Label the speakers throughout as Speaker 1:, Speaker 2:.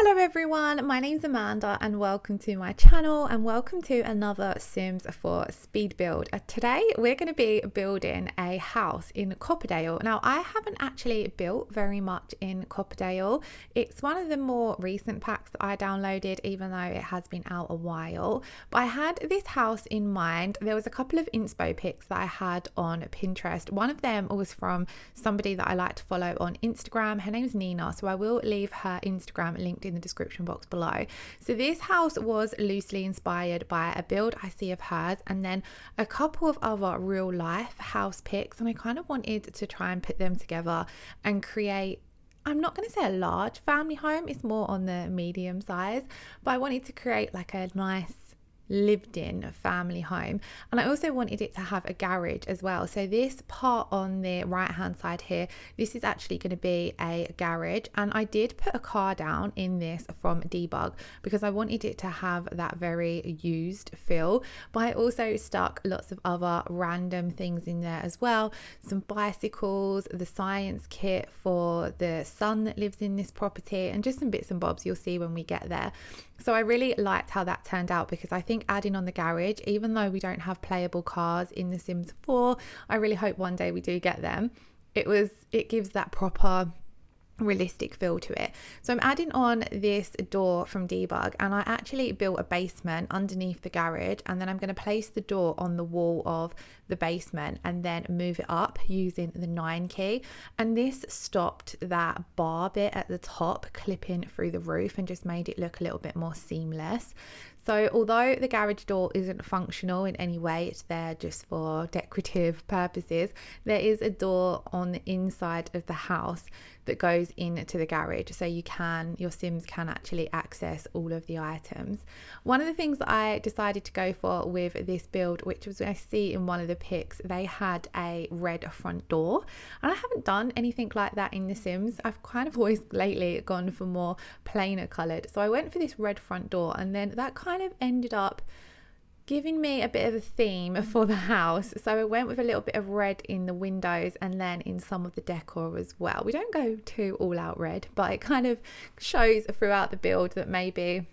Speaker 1: Hello everyone, my name's Amanda and welcome to my channel and welcome to another Sims 4 speed build. Today we're going to be building a house in Copperdale. Now I haven't actually built very much in Copperdale. It's one of the more recent packs that I downloaded, even though it has been out a while. But I had this house in mind. There was a couple of inspo pics that I had on Pinterest. One of them was from somebody that I like to follow on Instagram. Her name's Nina, so I will leave her Instagram linked in the description box below. So this house was loosely inspired by a build I see of hers and then a couple of other real life house pics, and I kind of wanted to try and put them together and create, I'm not going to say a large family home, it's more on the medium size, but I wanted to create like a nice lived in family home. And I also wanted it to have a garage as well. So this part on the right hand side here, this is actually going to be a garage, and I did put a car down in this from Debug because I wanted it to have that very used feel, but I also stuck lots of other random things in there as well. Some bicycles, the science kit for the son that lives in this property, and just some bits and bobs you'll see when we get there. So I really liked how that turned out because I think adding on the garage, even though we don't have playable cars in The Sims 4, I really hope one day we do get them. It gives that proper realistic feel to it. So I'm adding on this door from Debug, and I actually built a basement underneath the garage, and then I'm going to place the door on the wall of the basement and then move it up using the 9 key, and this stopped that bar bit at the top clipping through the roof and just made it look a little bit more seamless. So although the garage door isn't functional in any way, it's there just for decorative purposes, there is a door on the inside of the house that goes into the garage, so your Sims can actually access all of the items. One of the things that I decided to go for with this build, which was I see in one of the pics, they had a red front door, and I haven't done anything like that in The Sims. I've kind of always lately gone for more plainer coloured, so I went for this red front door, and then that kind of ended up giving me a bit of a theme for the house. So I went with a little bit of red in the windows and then in some of the decor as well. We don't go too all out red, but it kind of shows throughout the build that maybe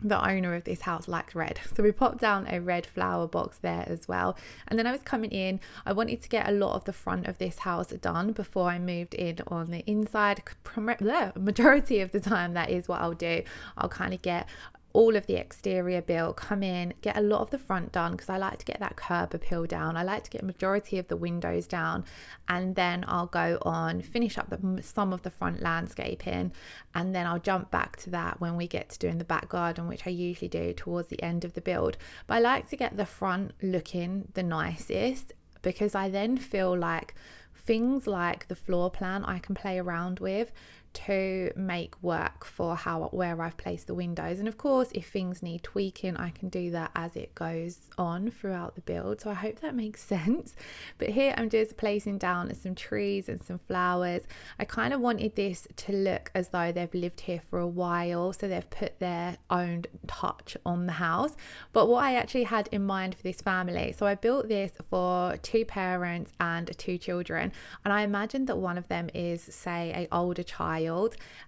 Speaker 1: the owner of this house likes red. So we popped down a red flower box there as well. And then I was coming in, I wanted to get a lot of the front of this house done before I moved in on the inside. Majority of the time that is what I'll do. I'll kind of get all of the exterior built, come in, get a lot of the front done because I like to get that curb appeal down. I like to get majority of the windows down, and then I'll go on, finish up some of the front landscaping, and then I'll jump back to that when we get to doing the back garden, which I usually do towards the end of the build. But I like to get the front looking the nicest because I then feel like things like the floor plan I can play around with to make work for where I've placed the windows. And of course, if things need tweaking, I can do that as it goes on throughout the build. So I hope that makes sense. But here I'm just placing down some trees and some flowers. I kind of wanted this to look as though they've lived here for a while, so they've put their own touch on the house. But what I actually had in mind for this family, so I built this for 2 parents and 2 children, and I imagined that one of them is, say, an older child,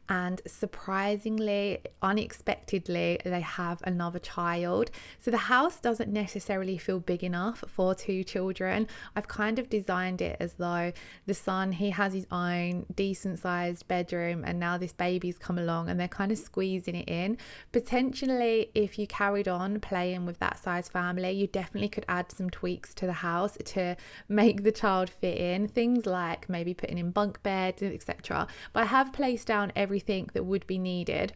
Speaker 1: and surprisingly, unexpectedly, they have another child. So the house doesn't necessarily feel big enough for 2 children. I've kind of designed it as though the son, he has his own decent sized bedroom, and now this baby's come along and they're kind of squeezing it in. Potentially, if you carried on playing with that size family, you definitely could add some tweaks to the house to make the child fit in. Things like maybe putting in bunk beds, etc. But I have placed down everything that would be needed.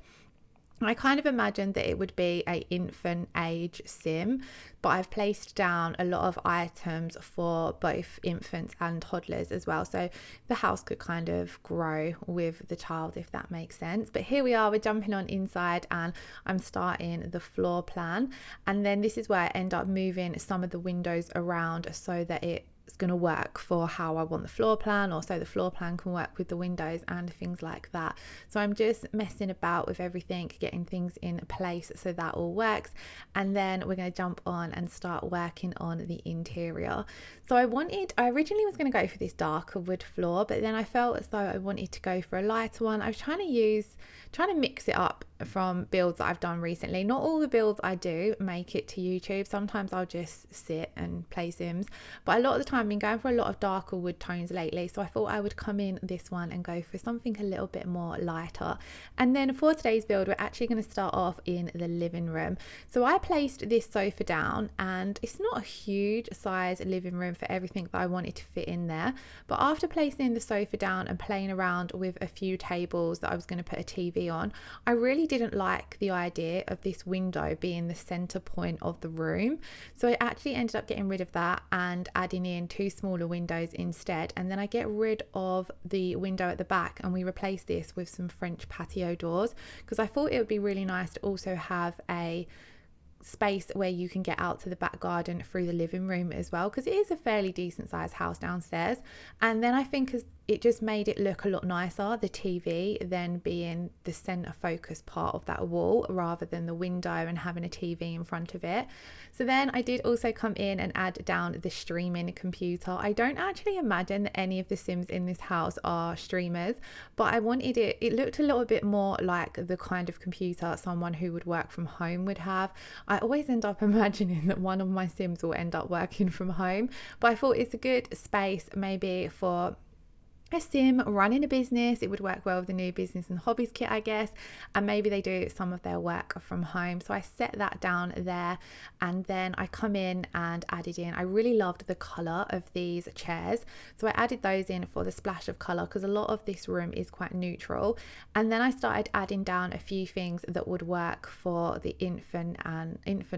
Speaker 1: I kind of imagined that it would be a infant age sim, but I've placed down a lot of items for both infants and toddlers as well, so the house could kind of grow with the child, if that makes sense. But here we are, we're jumping on inside and I'm starting the floor plan, and then this is where I end up moving some of the windows around so that it's going to work for how I want the floor plan, or so the floor plan can work with the windows and things like that. So I'm just messing about with everything, getting things in place so that all works, and then we're going to jump on and start working on the interior. So I originally was going to go for this darker wood floor, but then I felt as though I wanted to go for a lighter one. I was trying to mix it up from builds that I've done recently. Not all the builds I do make it to YouTube. Sometimes I'll just sit and play Sims, but a lot of the time I've been going for a lot of darker wood tones lately, so I thought I would come in this one and go for something a little bit more lighter. And then for today's build, we're actually going to start off in the living room. So I placed this sofa down, and it's not a huge size living room for everything that I wanted to fit in there, but after placing the sofa down and playing around with a few tables that I was going to put a TV on, I really didn't like the idea of this window being the center point of the room. So I actually ended up getting rid of that and adding in two smaller windows instead. And then I get rid of the window at the back and we replace this with some French patio doors, because I thought it would be really nice to also have a space where you can get out to the back garden through the living room as well, because it is a fairly decent sized house downstairs. And then I think it just made it look a lot nicer, the TV then being the center focus part of that wall rather than the window and having a TV in front of it. So then I did also come in and add down the streaming computer. I don't actually imagine that any of the Sims in this house are streamers, but I wanted it looked a little bit more like the kind of computer someone who would work from home would have. I always end up imagining that one of my Sims will end up working from home, but I thought it's a good space maybe for a Sim running a business. It would work well with the new business and hobbies kit, I guess, and maybe they do some of their work from home. So I set that down there, and then I come in and added in, I really loved the color of these chairs, so I added those in for the splash of color because a lot of this room is quite neutral. And then I started adding down a few things that would work for the infant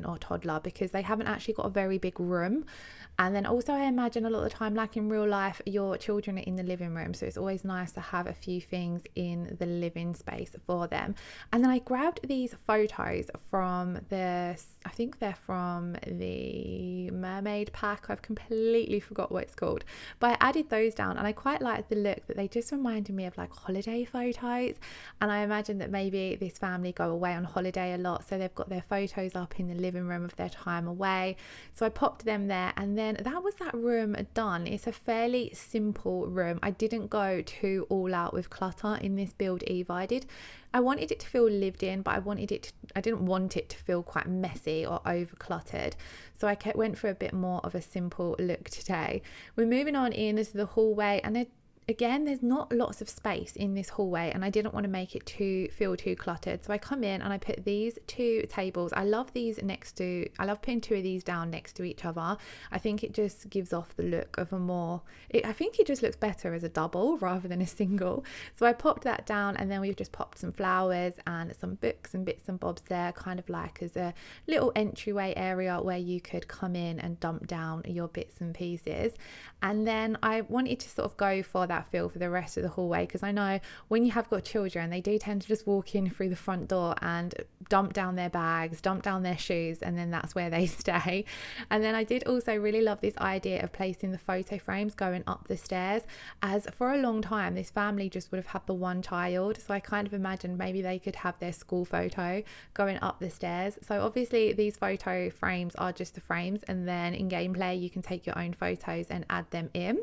Speaker 1: or toddler, because they haven't actually got a very big room. And then also I imagine a lot of the time, like in real life, your children are in the living room, so it's always nice to have a few things in the living space for them. And then I grabbed these photos from I think they're from the mermaid pack. I've completely forgot what it's called, but I added those down, and I quite liked the look that they just reminded me of like holiday photos. And I imagine that maybe this family go away on holiday a lot, so they've got their photos up in the living room of their time away. So I popped them there, and then that was that room done. It's a fairly simple room. I didn't go too all out with clutter in this build either. I wanted it to feel lived in, but I didn't want it to feel quite messy or over cluttered. So I went for a bit more of a simple look today. We're moving on into the hallway, and again, there's not lots of space in this hallway, and I didn't want to make it feel too cluttered. So I come in and I put these two tables. I love putting two of these down next to each other. I think it just gives off the look of I think it just looks better as a double rather than a single. So I popped that down, and then we've just popped some flowers and some books and bits and bobs there, kind of like as a little entryway area where you could come in and dump down your bits and pieces. And then I wanted to sort of go for that feel for the rest of the hallway, because I know when you have got children, they do tend to just walk in through the front door and dump down their bags, dump down their shoes, and then that's where they stay. And then I did also really love this idea of placing the photo frames going up the stairs, as for a long time this family just would have had the one child, so I kind of imagined maybe they could have their school photo going up the stairs. So obviously these photo frames are just the frames, and then in gameplay you can take your own photos and add them in.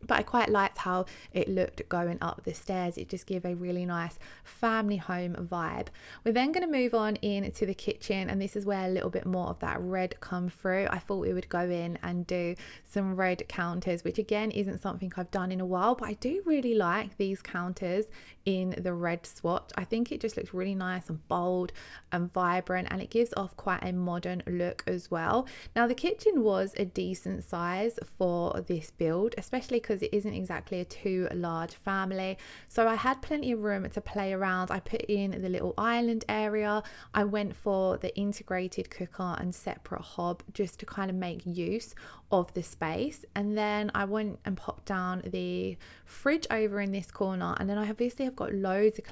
Speaker 1: But I quite liked how it looked going up the stairs. It just gave a really nice family home vibe. We're then going to move on into the kitchen, and this is where a little bit more of that red come through. I thought we would go in and do some red counters, which again isn't something I've done in a while, but I do really like these counters in the red swatch. I think it just looks really nice and bold and vibrant, and it gives off quite a modern look as well. Now the kitchen was a decent size for this build, especially because it isn't exactly a too large family, so I had plenty of room to play around. I put in the little island area. I went for the integrated cooker and separate hob just to kind of make use of the space, and then I went and popped down the fridge over in this corner. And then I've got loads of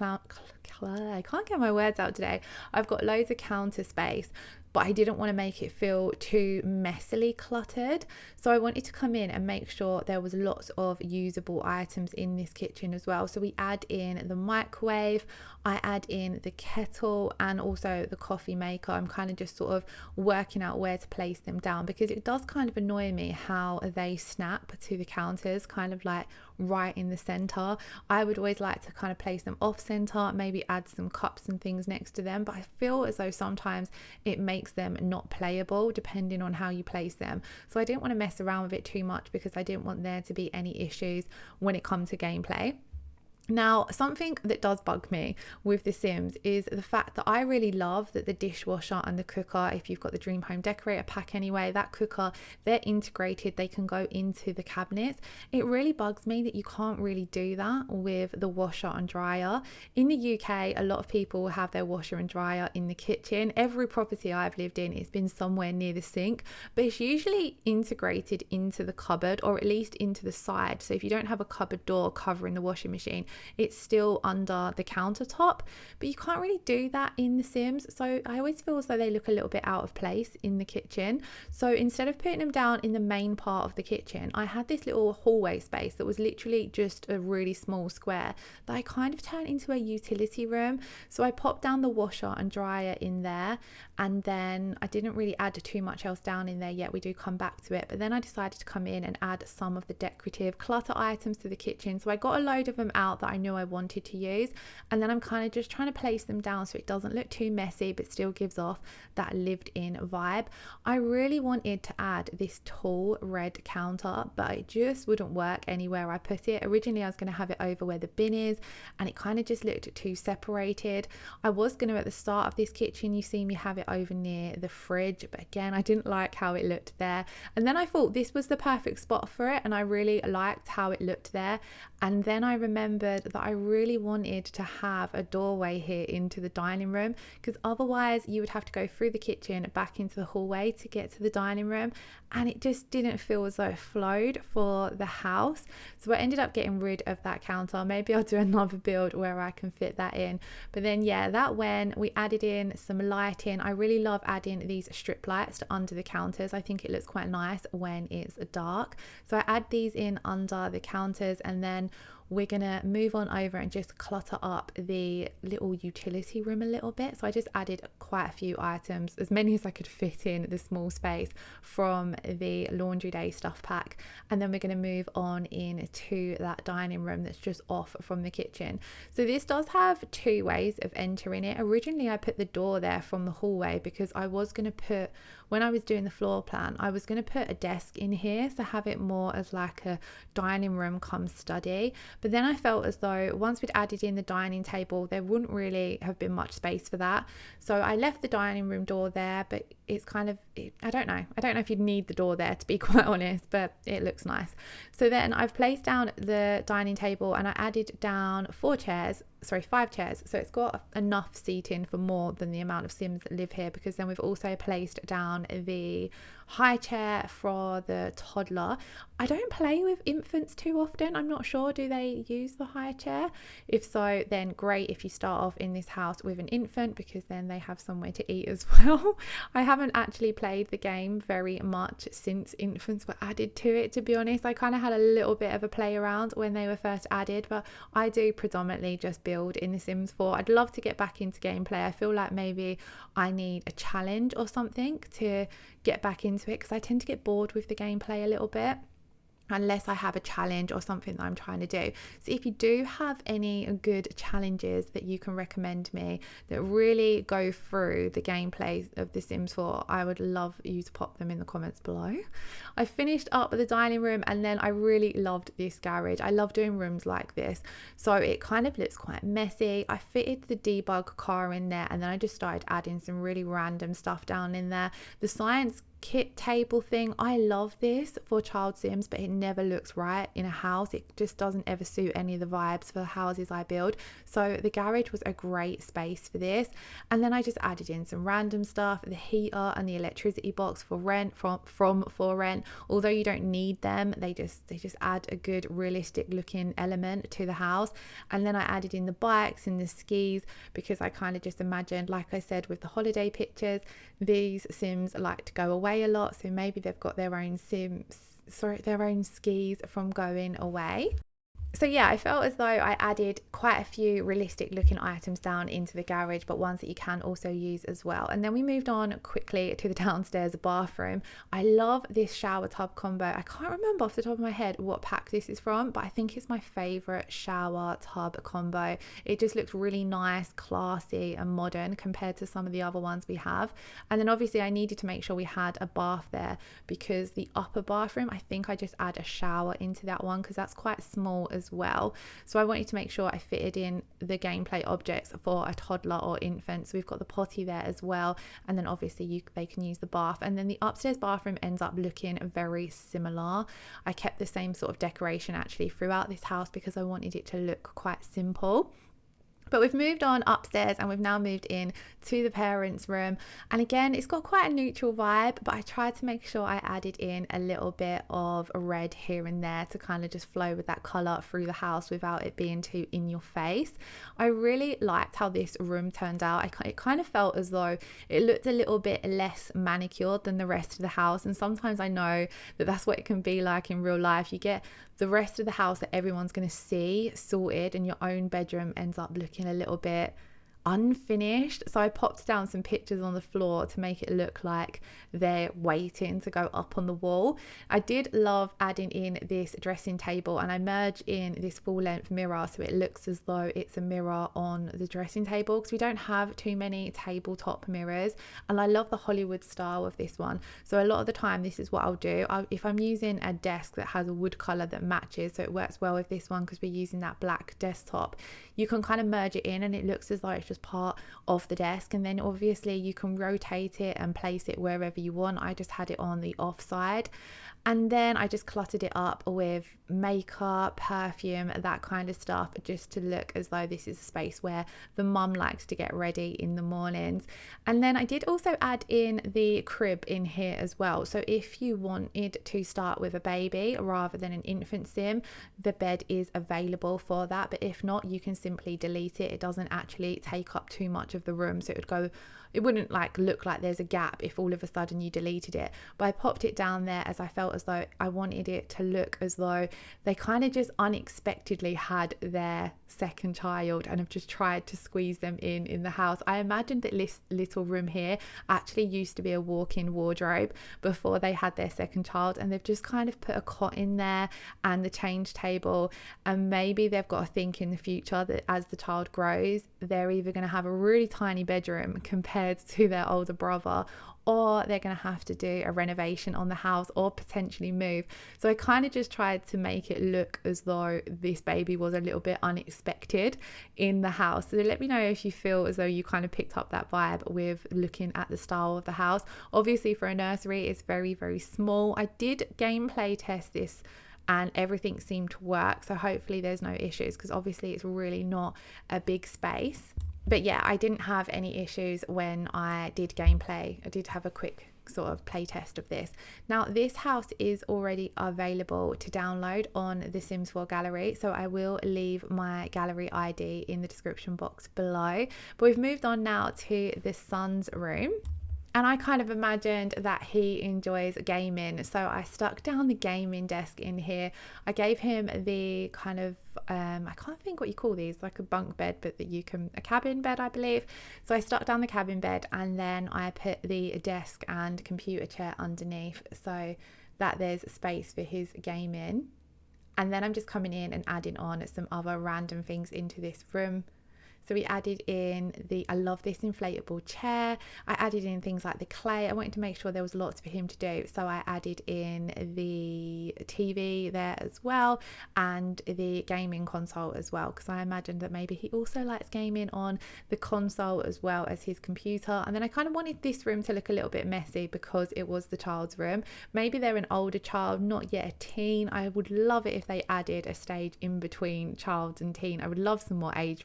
Speaker 1: I can't get my words out today. I've got loads of counter space, but I didn't want to make it feel too messily cluttered. So I wanted to come in and make sure there was lots of usable items in this kitchen as well. So we add in the microwave, I add in the kettle, and also the coffee maker. I'm kind of just sort of working out where to place them down, because it does kind of annoy me how they snap to the counters kind of like right in the center. I would always like to kind of place them off center, maybe add some cups and things next to them, but I feel as though sometimes it makes them not playable depending on how you place them. So I didn't want to mess around with it too much because I didn't want there to be any issues when it comes to gameplay. Now, something that does bug me with The Sims is the fact that I really love that the dishwasher and the cooker, if you've got the Dream Home Decorator pack anyway, that cooker, they're integrated, they can go into the cabinets. It really bugs me that you can't really do that with the washer and dryer. In the UK, a lot of people have their washer and dryer in the kitchen. Every property I've lived in, it's been somewhere near the sink, but it's usually integrated into the cupboard, or at least into the side. So if you don't have a cupboard door covering the washing machine, it's still under the countertop, but you can't really do that in The Sims. So I always feel as though they look a little bit out of place in the kitchen. So instead of putting them down in the main part of the kitchen, I had this little hallway space that was literally just a really small square that I kind of turned into a utility room. So I popped down the washer and dryer in there, and then I didn't really add too much else down in there yet. We do come back to it, but then I decided to come in and add some of the decorative clutter items to the kitchen. So I got a load of them out that I knew I wanted to use, and then I'm kind of just trying to place them down so it doesn't look too messy but still gives off that lived in vibe. I really wanted to add this tall red counter, but it just wouldn't work anywhere I put it. Originally I was going to have it over where the bin is, and it kind of just looked too separated. I was going to, at the start of this kitchen, you see me have it over near the fridge, but again I didn't like how it looked there. And then I thought this was the perfect spot for it, and I really liked how it looked there. And then I remembered that I really wanted to have a doorway here into the dining room, because otherwise you would have to go through the kitchen back into the hallway to get to the dining room, and it just didn't feel as though it flowed for the house. So I ended up getting rid of that counter. Maybe I'll do another build where I can fit that in. But then yeah, that when we added in some lighting, I really love adding these strip lights to under the counters. I think it looks quite nice when it's dark. So I add these in under the counters, and then we're gonna move on over and just clutter up the little utility room a little bit. So I just added quite a few items, as many as I could fit in the small space, from the laundry day stuff pack, and then we're going to move on into that dining room that's just off from the kitchen. So this does have two ways of entering it. Originally I put the door there from the hallway because I was going to put, when I was doing the floor plan, I was going to put a desk in here, so have it more as like a dining room come study. But then I felt as though once we'd added in the dining table, there wouldn't really have been much space for that. So I left the dining room door there, but it's kind of, I don't know if you'd need the door there, to be quite honest, but it looks nice. So then I've placed down the dining table, and I added down 5 chairs. So it's got enough seating for more than the amount of Sims that live here, because then we've also placed down the high chair for the toddler. I don't play with infants too often. I'm not sure, do they use the high chair? If so, then great if you start off in this house with an infant, because then they have somewhere to eat as well. I haven't actually played the game very much since infants were added to it, to be honest. I kind of had a little bit of a play around when they were first added, but I do predominantly just build in The Sims 4. I'd love to get back into gameplay. I feel like maybe I need a challenge or something to get back into it, because I tend to get bored with the gameplay a little bit unless I have a challenge or something that I'm trying to do. So if you do have any good challenges that you can recommend me that really go through the gameplay of The Sims 4, I would love you to pop them in the comments below. I finished up the dining room, and then I really loved this garage. I love doing rooms like this, so it kind of looks quite messy. I fitted the debug car in there, and then I just started adding some really random stuff down in there. The science kit table thing, I love this for child Sims, but it never looks right in a house. It just doesn't ever suit any of the vibes for the houses I build. So the garage was a great space for this. And then I just added in some random stuff, the heater and the electricity box for rent from For Rent. Although you don't need them, they just add a good realistic looking element to the house. And then I added in the bikes and the skis, because I kind of just imagined, like I said with the holiday pictures, these Sims like to go away a lot, so maybe they've got their own skis from going away. So yeah, I felt as though I added quite a few realistic looking items down into the garage, but ones that you can also use as well. And then we moved on quickly to the downstairs bathroom. I love this shower tub combo. I can't remember off the top of my head what pack this is from, but I think it's my favorite shower tub combo. It just looks really nice, classy and modern compared to some of the other ones we have. And then obviously I needed to make sure we had a bath there, because the upper bathroom, I think I just add a shower into that one because that's quite small as well. So I wanted to make sure I fitted in the gameplay objects for a toddler or infant. So we've got the potty there as well, and then obviously they can use the bath. And then the upstairs bathroom ends up looking very similar. I kept the same sort of decoration actually throughout this house because I wanted it to look quite simple. But we've moved on upstairs and we've now moved in to the parents' room. And again, it's got quite a neutral vibe, but I tried to make sure I added in a little bit of red here and there to kind of just flow with that colour through the house without it being too in your face. I really liked how this room turned out. It kind of felt as though it looked a little bit less manicured than the rest of the house. And sometimes I know that that's what it can be like in real life. You get the rest of the house that everyone's going to see sorted, and your own bedroom ends up looking a little bit unfinished. So I popped down some pictures on the floor to make it look like they're waiting to go up on the wall. I did love adding in this dressing table, and I merged in this full length mirror so it looks as though it's a mirror on the dressing table, because we don't have too many tabletop mirrors, and I love the Hollywood style of this one. So a lot of the time this is what I'll do. If I'm using a desk that has a wood color that matches, so it works well with this one because we're using that black desktop, you can kind of merge it in and it looks as though it's just part of the desk. And then obviously you can rotate it and place it wherever you want. I just had it on the off side, and then I just cluttered it up with makeup, perfume, that kind of stuff, just to look as though this is a space where the mum likes to get ready in the mornings. And then I did also add in the crib in here as well. So if you wanted to start with a baby rather than an infant sim, the bed is available for that. But if not, you can simply delete it. It doesn't actually take up too much of the room, so it wouldn't like look like there's a gap if all of a sudden you deleted it. But I popped it down there as I felt as though I wanted it to look as though they kind of just unexpectedly had their second child and have just tried to squeeze them in the house. I imagined that this little room here actually used to be a walk-in wardrobe before they had their second child, and they've just kind of put a cot in there and the change table, and maybe they've got to think in the future that as the child grows, they're either going to have a really tiny bedroom compared to their older brother, or they're going to have to do a renovation on the house or potentially move. So I kind of just tried to make it look as though this baby was a little bit unexpected in the house. So let me know if you feel as though you kind of picked up that vibe with looking at the style of the house. Obviously for a nursery, it's very, very small. I did gameplay test this and everything seemed to work. So hopefully there's no issues, because obviously it's really not a big space. But yeah, I didn't have any issues when I did gameplay. I did have a quick sort of play test of this. Now this house is already available to download on the Sims 4 gallery, so I will leave my gallery ID in the description box below. But we've moved on now to the son's room. And I kind of imagined that he enjoys gaming, so I stuck down the gaming desk in here. I gave him the kind of, I can't think what you call these, like a bunk bed, but that you can, a cabin bed, I believe. So I stuck down the cabin bed, and then I put the desk and computer chair underneath so that there's space for his gaming. And then I'm just coming in and adding on some other random things into this room. So we added in I love this inflatable chair. I added in things like the clay. I wanted to make sure there was lots for him to do. So I added in the TV there as well, and the gaming console as well, because I imagined that maybe he also likes gaming on the console as well as his computer. And then I kind of wanted this room to look a little bit messy because it was the child's room. Maybe they're an older child, not yet a teen. I would love it if they added a stage in between child and teen. I would love some more age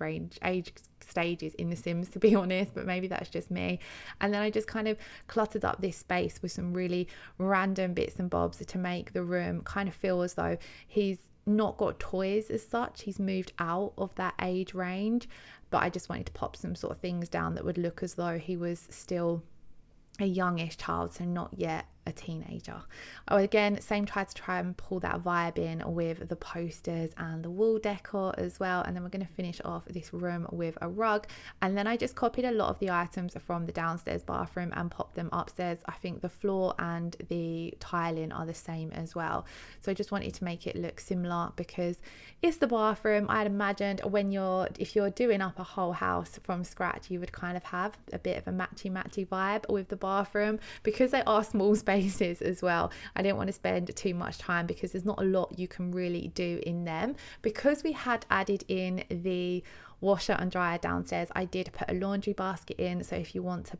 Speaker 1: stages in The Sims, to be honest, but maybe that's just me. And then I just kind of cluttered up this space with some really random bits and bobs to make the room kind of feel as though he's not got toys as such. He's moved out of that age range, but I just wanted to pop some sort of things down that would look as though he was still a youngish child, so not yet a teenager. Oh, again, same, try and pull that vibe in with the posters and the wall decor as well. And then we're going to finish off this room with a rug. And then I just copied a lot of the items from the downstairs bathroom and popped them upstairs. I think the floor and the tiling are the same as well. So I just wanted to make it look similar because it's the bathroom. I'd imagined if you're doing up a whole house from scratch, you would kind of have a bit of a matchy vibe with the bathroom, because they are small spaces as well. I didn't want to spend too much time because there's not a lot you can really do in them. Because we had added in the washer and dryer downstairs, I did put a laundry basket in, so if you want to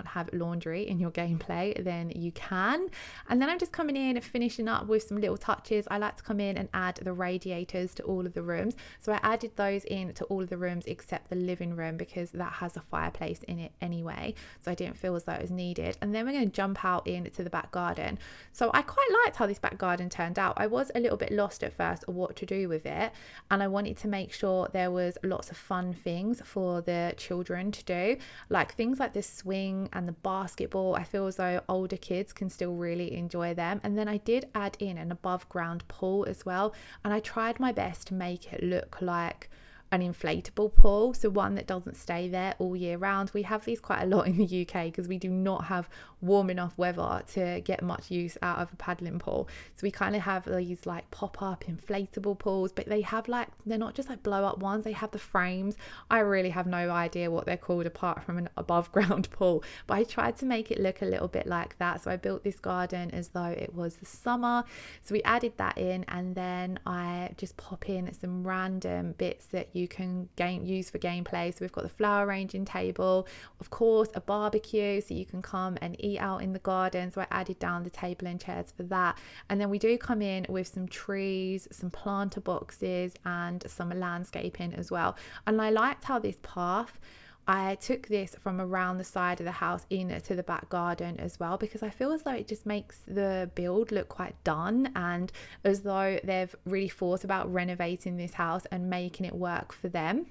Speaker 1: have laundry in your gameplay, then you can. And then I'm just coming in and finishing up with some little touches. I like to come in and add the radiators to all of the rooms, so I added those in to all of the rooms except the living room because that has a fireplace in it anyway, so I didn't feel as though it was needed. And then we're going to jump out into the back garden. So I quite liked how this back garden turned out. I was a little bit lost at first of what to do with it, and I wanted to make sure there was lots of fun things for the children to do, like things like the swing and the basketball. I feel as though older kids can still really enjoy them. And then I did add in an above ground pool as well, and I tried my best to make it look like an inflatable pool, so one that doesn't stay there all year round. We have these quite a lot in the UK because we do not have warm enough weather to get much use out of a paddling pool. So we kind of have these like pop-up inflatable pools, but they're not just like blow up ones, they have the frames. I really have no idea what they're called apart from an above ground pool, but I tried to make it look a little bit like that. So I built this garden as though it was the summer, so we added that in, and then I just pop in some random bits that you can use for gameplay. So we've got the flower arranging table, of course a barbecue so you can come and eat out in the garden, so I added down the table and chairs for that. And then we do come in with some trees, some planter boxes and some landscaping as well. And I liked how this path, I took this from around the side of the house into the back garden as well, because I feel as though it just makes the build look quite done and as though they've really thought about renovating this house and making it work for them.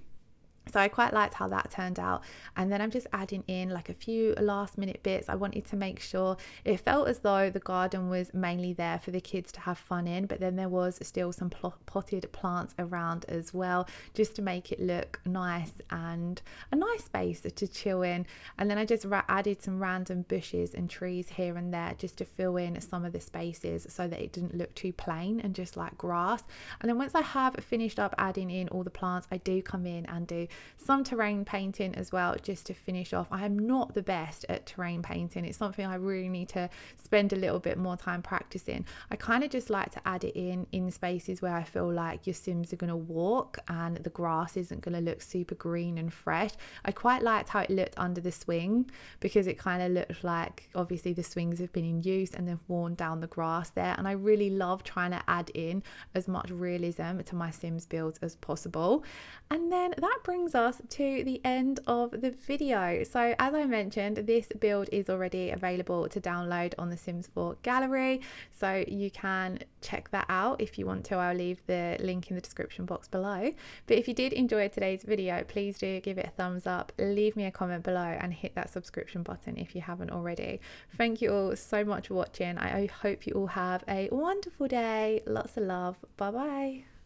Speaker 1: So I quite liked how that turned out. And then I'm just adding in like a few last minute bits. I wanted to make sure it felt as though the garden was mainly there for the kids to have fun in, but then there was still some potted plants around as well, just to make it look nice and a nice space to chill in. And then I just added some random bushes and trees here and there just to fill in some of the spaces so that it didn't look too plain and just like grass. And then once I have finished up adding in all the plants, I do come in and do some terrain painting as well, just to finish off. I am not the best at terrain painting. It's something I really need to spend a little bit more time practicing. I kind of just like to add it in spaces where I feel like your Sims are going to walk and the grass isn't going to look super green and fresh. I quite liked how it looked under the swing, because it kind of looked like obviously the swings have been in use and they've worn down the grass there. And I really love trying to add in as much realism to my Sims builds as possible. And then that brings us to the end of the video. So as I mentioned, this build is already available to download on the Sims 4 gallery, so you can check that out if you want to. I'll leave the link in the description box below. But if you did enjoy today's video, please do give it a thumbs up, leave me a comment below and hit that subscription button if you haven't already. Thank you all so much for watching. I hope you all have a wonderful day. Lots of love. Bye bye.